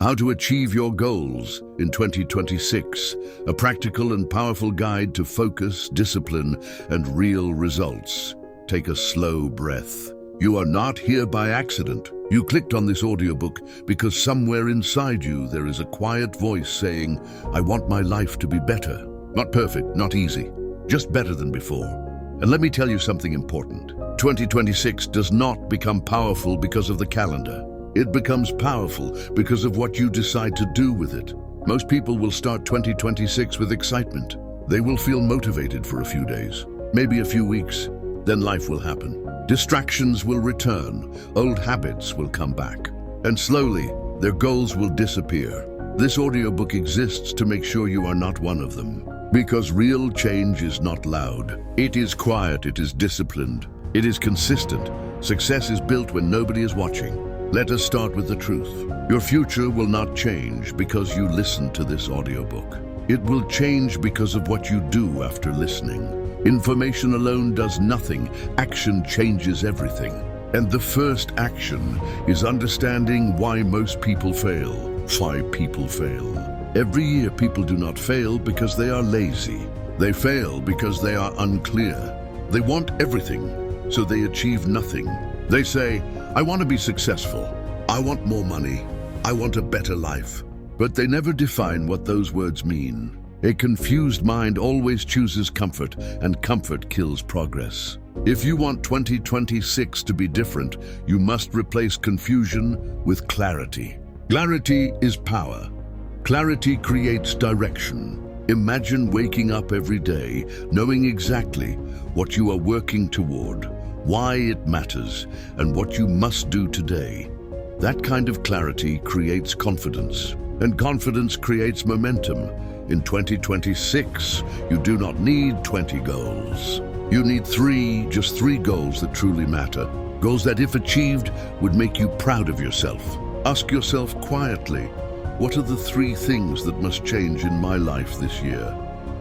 How to achieve your goals in 2026, a practical and powerful guide to focus, discipline, and real results. Take a slow breath. You are not here by accident. You clicked on this audiobook because somewhere inside you there is a quiet voice saying, I want my life to be better. Not perfect, not easy, just better than before. And let me tell you something important. 2026 does not become powerful because of the calendar. It becomes powerful because of what you decide to do with it. Most people will start 2026 with excitement. They will feel motivated for a few days, maybe a few weeks. Then life will happen. Distractions will return. Old habits will come back. And slowly, their goals will disappear. This audiobook exists to make sure you are not one of them. Because real change is not loud. It is quiet, it is disciplined. It is consistent. Success is built when nobody is watching. Let us start with the truth. Your future will not change because you listen to this audiobook. It will change because of what you do after listening. Information alone does nothing. Action changes everything. And the first action is understanding why most people fail. Why people fail. Every year people do not fail because they are lazy. They fail because they are unclear. They want everything, so they achieve nothing. They say, I want to be successful. I want more money. I want a better life. But they never define what those words mean. A confused mind always chooses comfort, and comfort kills progress. If you want 2026 to be different, you must replace confusion with clarity. Clarity is power. Clarity creates direction. Imagine waking up every day, knowing exactly what you are working toward, why it matters, and what you must do today. That kind of clarity creates confidence, and confidence creates momentum. In 2026, you do not need 20 goals. You need just three goals that truly matter. Goals that, if achieved, would make you proud of yourself. Ask yourself quietly, what are the three things that must change in my life this year?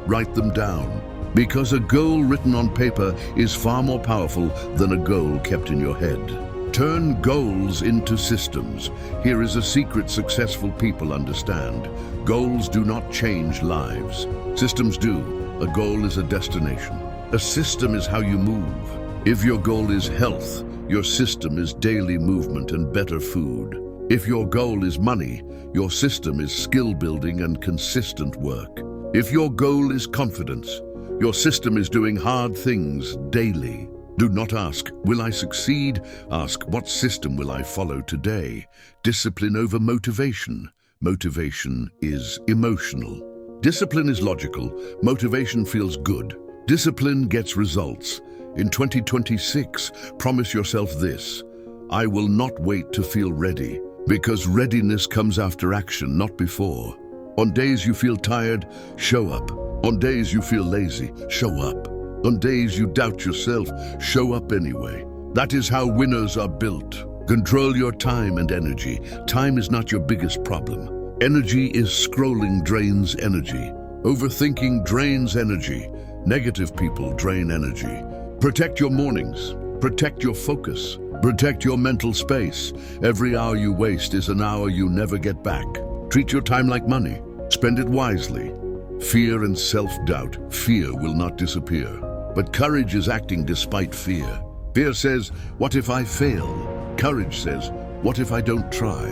Write them down. Because a goal written on paper is far more powerful than a goal kept in your head. Turn goals into systems. Here is a secret successful people understand. Goals do not change lives. Systems do. A goal is a destination. A system is how you move. If your goal is health, your system is daily movement and better food. If your goal is money, your system is skill building and consistent work. If your goal is confidence, your system is doing hard things daily. Do not ask, will I succeed? Ask, what system will I follow today? Discipline over motivation. Motivation is emotional. Discipline is logical. Motivation feels good. Discipline gets results. In 2026, promise yourself this: I will not wait to feel ready, because readiness comes after action, not before. On days you feel tired, show up. On days you feel lazy, show up. On days you doubt yourself, show up anyway. That is how winners are built. Control your time and energy. Time is not your biggest problem. Energy is scrolling drains energy. Overthinking drains energy. Negative people drain energy. Protect your mornings. Protect your focus. Protect your mental space. Every hour you waste is an hour you never get back. Treat your time like money. Spend it wisely. Fear and self-doubt. Fear will not disappear. But courage is acting despite fear. Fear says, what if I fail? Courage says, what if I don't try?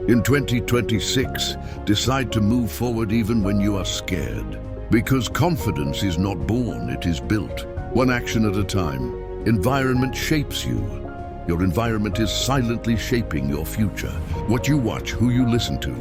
In 2026, decide to move forward even when you are scared. Because confidence is not born, it is built. One action at a time. Environment shapes you. Your environment is silently shaping your future. What you watch, who you listen to,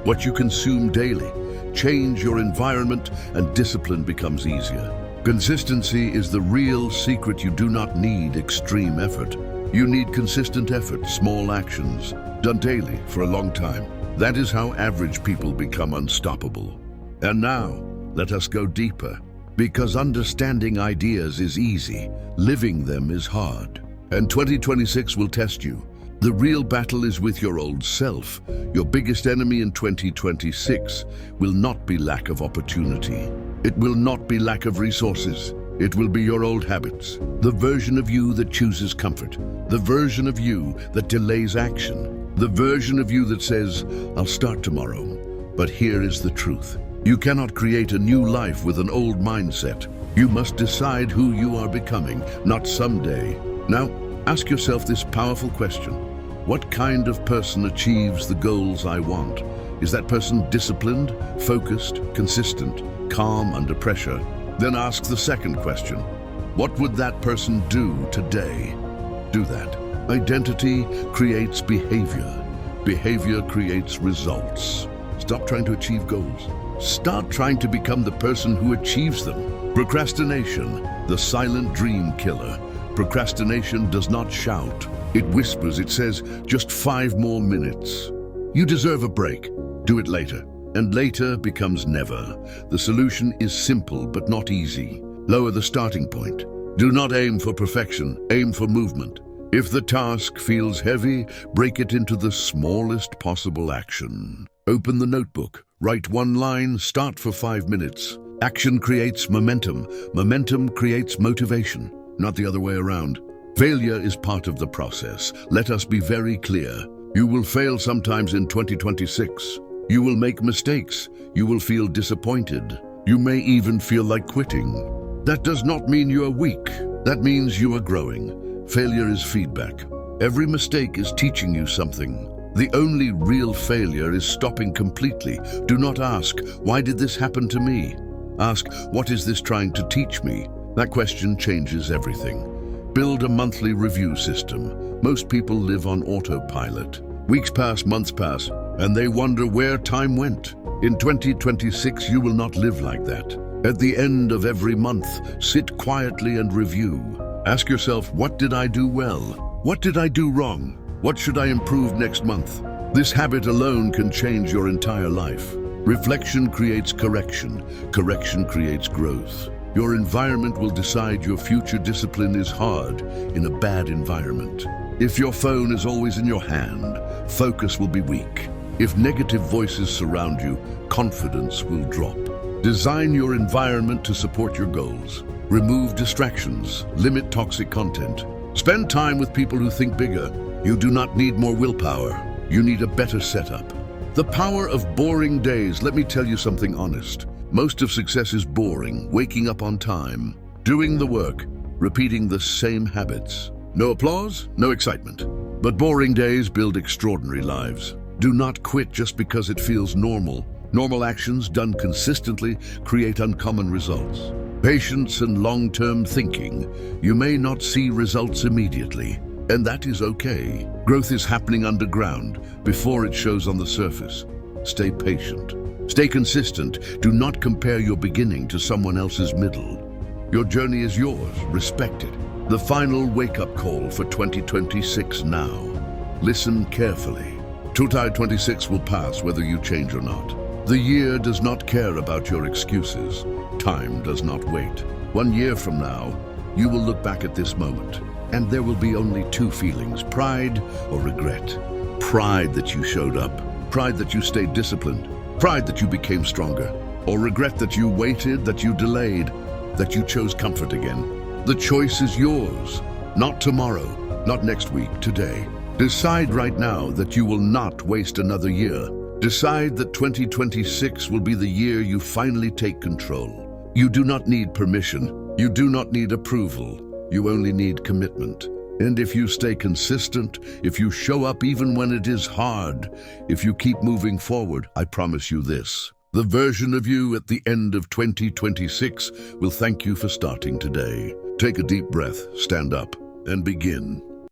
what you consume daily. Change your environment and discipline becomes easier. Consistency is the real secret. You do not need extreme effort. You need consistent effort, small actions, done daily for a long time. That is how average people become unstoppable. And now, let us go deeper. Because understanding ideas is easy, living them is hard. And 2026 will test you. The real battle is with your old self. Your biggest enemy in 2026 will not be lack of opportunity. It will not be lack of resources. It will be your old habits. The version of you that chooses comfort. The version of you that delays action. The version of you that says, "I'll start tomorrow." But here is the truth. You cannot create a new life with an old mindset. You must decide who you are becoming, not someday. Now, ask yourself this powerful question. What kind of person achieves the goals I want? Is that person disciplined, focused, consistent, calm under pressure? Then ask the second question. What would that person do today? Do that. Identity creates behavior. Behavior creates results. Stop trying to achieve goals. Start trying to become the person who achieves them. Procrastination, the silent dream killer. Procrastination does not shout. It whispers, it says, just 5 more minutes. You deserve a break. Do it later. And later becomes never. The solution is simple but not easy. Lower the starting point. Do not aim for perfection, aim for movement. If the task feels heavy, break it into the smallest possible action. Open the notebook, write 1 line, start for 5 minutes. Action creates momentum. Momentum creates motivation, not the other way around. Failure is part of the process. Let us be very clear. You will fail sometimes in 2026. You will make mistakes. You will feel disappointed. You may even feel like quitting. That does not mean you are weak. That means you are growing. Failure is feedback. Every mistake is teaching you something. The only real failure is stopping completely. Do not ask, why did this happen to me? Ask, what is this trying to teach me? That question changes everything. Build a monthly review system. Most people live on autopilot. Weeks pass, months pass, and they wonder where time went. In 2026, you will not live like that. At the end of every month, sit quietly and review. Ask yourself, what did I do well? What did I do wrong? What should I improve next month? This habit alone can change your entire life. Reflection creates correction. Correction creates growth. Your environment will decide your future. Discipline is hard in a bad environment. If your phone is always in your hand, focus will be weak. If negative voices surround you, confidence will drop. Design your environment to support your goals. Remove distractions. Limit toxic content. Spend time with people who think bigger. You do not need more willpower. You need a better setup. The power of boring days. Let me tell you something honest. Most of success is boring. Waking up on time, doing the work, repeating the same habits. No applause, no excitement. But boring days build extraordinary lives. Do not quit just because it feels normal. Normal actions done consistently create uncommon results. Patience and long-term thinking. You may not see results immediately, and that is okay. Growth is happening underground before it shows on the surface. Stay patient. Stay consistent. Do not compare your beginning to someone else's middle. Your journey is yours. Respect it. The final wake-up call for 2026 now. Listen carefully. 2026 will pass whether you change or not. The year does not care about your excuses. Time does not wait. 1 year from now, you will look back at this moment, and there will be only 2 feelings, pride or regret. Pride that you showed up, pride that you stayed disciplined, pride that you became stronger, or regret that you waited, that you delayed, that you chose comfort again. The choice is yours, not tomorrow, not next week, today. Decide right now that you will not waste another year. Decide that 2026 will be the year you finally take control. You do not need permission. You do not need approval. You only need commitment. And if you stay consistent, if you show up even when it is hard, if you keep moving forward, I promise you this. The version of you at the end of 2026 will thank you for starting today. Take a deep breath, stand up, and begin.